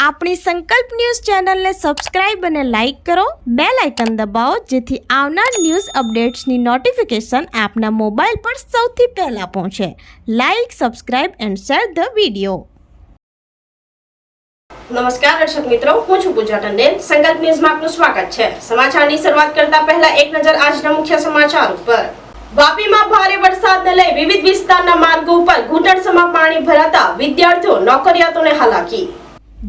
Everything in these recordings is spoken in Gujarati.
આપણી સંકલ્પ ન્યૂઝ ચેનલને સબસ્ક્રાઇબ અને લાઇક કરો, બેલ આઇકન દબાવો જેથી આવનાર ન્યૂઝ અપડેટ્સની નોટિફિકેશન આપના મોબાઈલ પર સૌથી પહેલા પહોંચે. Like, subscribe and share the video. નમસ્કાર દર્શક મિત્રો, હું છું પૂજા ટંડેલ. સંકલ્પ ન્યૂઝમાં આપનું સ્વાગત છે. સમાચારની શરૂઆત કરતા પહેલા એક નજર આજના મુખ્ય સમાચાર ઉપર. વાપીમાં ભારે વરસાદને લઈ વિવિધ વિસ્તારના માર્ગો ઉપર ઘૂંટણસમાં પાણી ભરાતા વિદ્યાર્થીઓ, નોકરિયાતોને હાલાકી.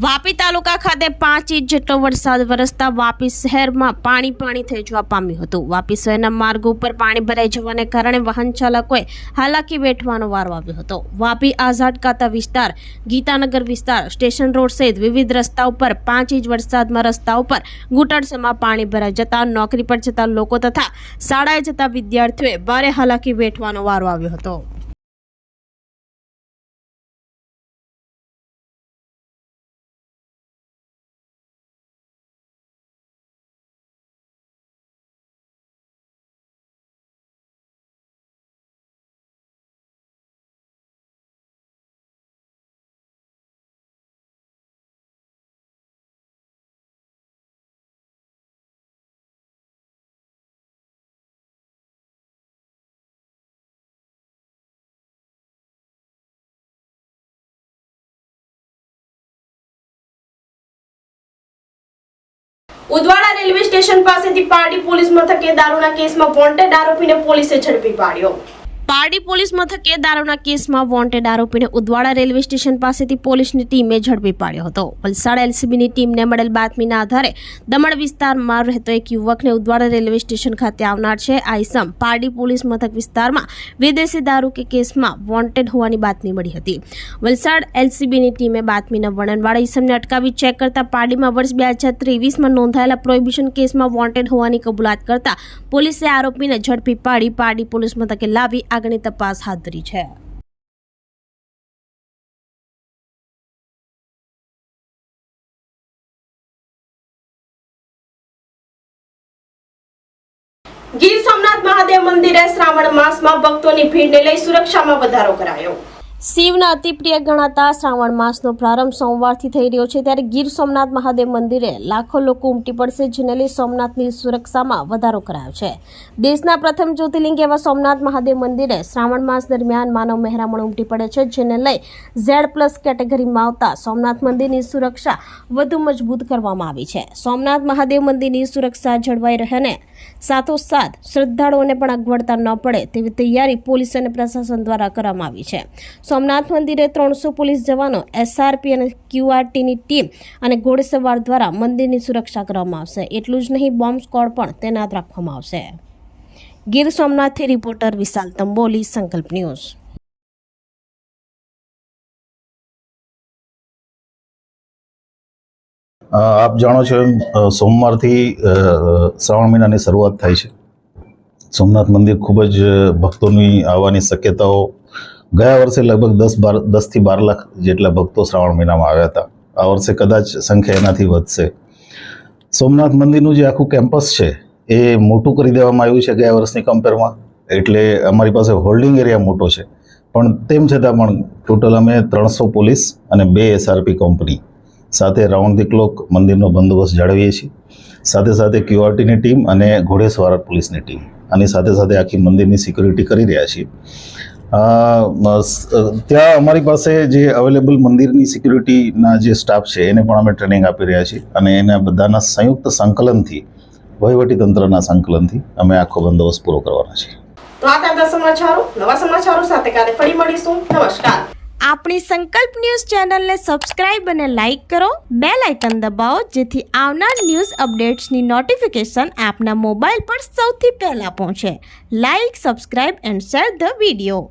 વાપી તાલુકા ખાતે 5 ઇંચ જેટલો વરસાદ વરસતા વાપી શહેરમાં પાણી થઈ જવા પામ્યું હતું. વાપી શહેરના માર્ગો ઉપર પાણી ભરાઈ જવાને કારણે વાહન ચાલકોએ હાલાકી વેઠવાનો વારો આવ્યો હતો. વાપી આઝાદ કાતા વિસ્તાર, ગીતાનગર વિસ્તાર, સ્ટેશન રોડ સહિત વિવિધ રસ્તા ઉપર 5 ઇંચ વરસાદમાં રસ્તા ઉપર ઘૂંટણસમાં પાણી ભરાઈ જતા નોકરી પર જતા લોકો તથા શાળાએ જતા વિદ્યાર્થીઓએ ભારે હાલાકી વેઠવાનો વારો આવ્યો હતો. ઉદવાડા રેલવે સ્ટેશન પાસેથી પારડી પોલીસ મથકે દારૂના કેસમાં વોન્ટેડ આરોપીને પોલીસે ઝડપી પાડ્યો. પારડી પોલીસ મથકે દારૂના કેસમાં વોન્ટેડ આરોપીને ઉદવાડા રેલવે સ્ટેશન પાસેથી પોલીસની ટીમે ઝડપી પાડ્યો હતો. વલસાડ એલસીબીની ટીમને મળેલ બાતમીના આધારે દમણ વિસ્તારમાં રહેતો એક યુવકને ઉદવાડા રેલવે સ્ટેશન ખાતે આવનાર છે. આ ઇસમ પારડી પોલીસ મથક વિસ્તારમાં વિદેશી દારૂ કે કેસમાં વોન્ટેડ હોવાની બાતમી મળી હતી. વલસાડ એલસીબીની ટીમે બાતમીના વર્ણનવાળા ઇસમને અટકાવી ચેક કરતા પારડીમાં વર્ષ 2023માં નોંધાયેલા પ્રોહિબિશન કેસમાં વોન્ટેડ હોવાની કબૂલાત કરતા પોલીસે આરોપીને ઝડપી પાડી પારડી પોલીસ મથકે લાવી આગળની તપાસ હાથ ધરી છે. ગીર સોમનાથ મહાદેવ મંદિરે શ્રાવણ માસમાં ભક્તોની ભીડને લઈ સુરક્ષામાં વધારો કરાયો. શિવના અતિપ્રિય ગણાતા શ્રાવણ માસનો પ્રારંભ સોમવારથી થઈ રહ્યો છે, ત્યારે ગીર સોમનાથ મહાદેવ મંદિરે લાખો લોકો ઉમટી પડશે, જેને લઈ સોમનાથની સુરક્ષામાં વધારો કરાયો છે. દેશના પ્રથમ જ્યોતિર્લિંગ એવા સોમનાથ મહાદેવ મંદિરે શ્રાવણ માસ દરમિયાન માનવ મહેરામણ ઉમટી પડે છે, જેને લઈ Z+ કેટેગરીમાં આવતા સોમનાથ મંદિરની સુરક્ષા વધુ મજબૂત કરવામાં આવી છે. સોમનાથ મહાદેવ મંદિરની સુરક્ષા જળવાઈ રહે ને સાથોસાથ શ્રદ્ધાળુઓને પણ અગવડતા ન પડે તેવી તૈયારી પોલીસ અને પ્રશાસન દ્વારા કરવામાં આવી છે. સોમનાથ મંદિરે 300 પોલીસ જવાનો, SRP અને QRTની ટીમ અને ઘોડેસવાર દ્વારા મંદિરની સુરક્ષા કરવામાં આવશે. એટલું જ નહીં, બોમ્બ સ્ક્વોડ પણ તૈનાત રાખવામાં આવશે. ગીર સોમનાથથી રિપોર્ટર વિશાલ તંબોલી, સંકલ્પ ન્યૂઝ. આપ જાણો છો એમ સોમવારથી શ્રાવણ મહિનાની શરૂઆત થાય છે. સોમનાથ મંદિર ખૂબ જ ભક્તોની આવવાની શક્યતાઓ, ગયા વર્ષે લગભગ 10 થી 12 લાખ જેટલા ભક્તો શ્રાવણ મહિનામાં આવ્યા હતા. આ વર્ષે કદાચ સંખ્યા એનાથી વધશે. સોમનાથ મંદિરનું જે આખું કેમ્પસ છે એ મોટું કરી દેવામાં આવ્યું છે ગયા વર્ષની કમ્પેરમાં, એટલે અમારી પાસે હોલ્ડિંગ એરિયા મોટો છે. પણ તેમ છતાં પણ ટોટલ અમે 300 પોલીસ અને 2 SRP કંપની સાથે રાઉન્ડ ધી ક્લોક મંદિરનો બંદોબસ્ત જાળવીએ છીએ. સાથે સાથે QRTની ટીમ અને ઘોડેસવાર પોલીસની ટીમ આની સાથે સાથે આખી મંદિરની સિક્યુરિટી કરી રહ્યા છીએ. ત્યાં અમારી પાસે જે અવેલેબલ મંદિરની સિક્યુરિટીના જે સ્ટાફ છે એને પણ અમે ટ્રેનિંગ આપી રહ્યા છીએ અને એના બધાના સંયુક્ત સંકલનથી, વહીવટીતંત્રના સંકલનથી અમે આખો બંદોબસ્ત પૂરો કરવાના છીએ. તો આ હતા સમાચારો. નવા સમાચારો સાથે કાલે ફરી મળીશું. નમસ્કાર. આપણી સંકલ્પ ન્યૂઝ ચેનલને સબસ્ક્રાઇબ અને લાઇક કરો, બેલ આઇકન દબાવો જેથી આવનાર ન્યૂઝ અપડેટ્સની નોટિફિકેશન આપના મોબાઈલ પર સૌથી પહેલા પહોંચે. Like, subscribe and share the video.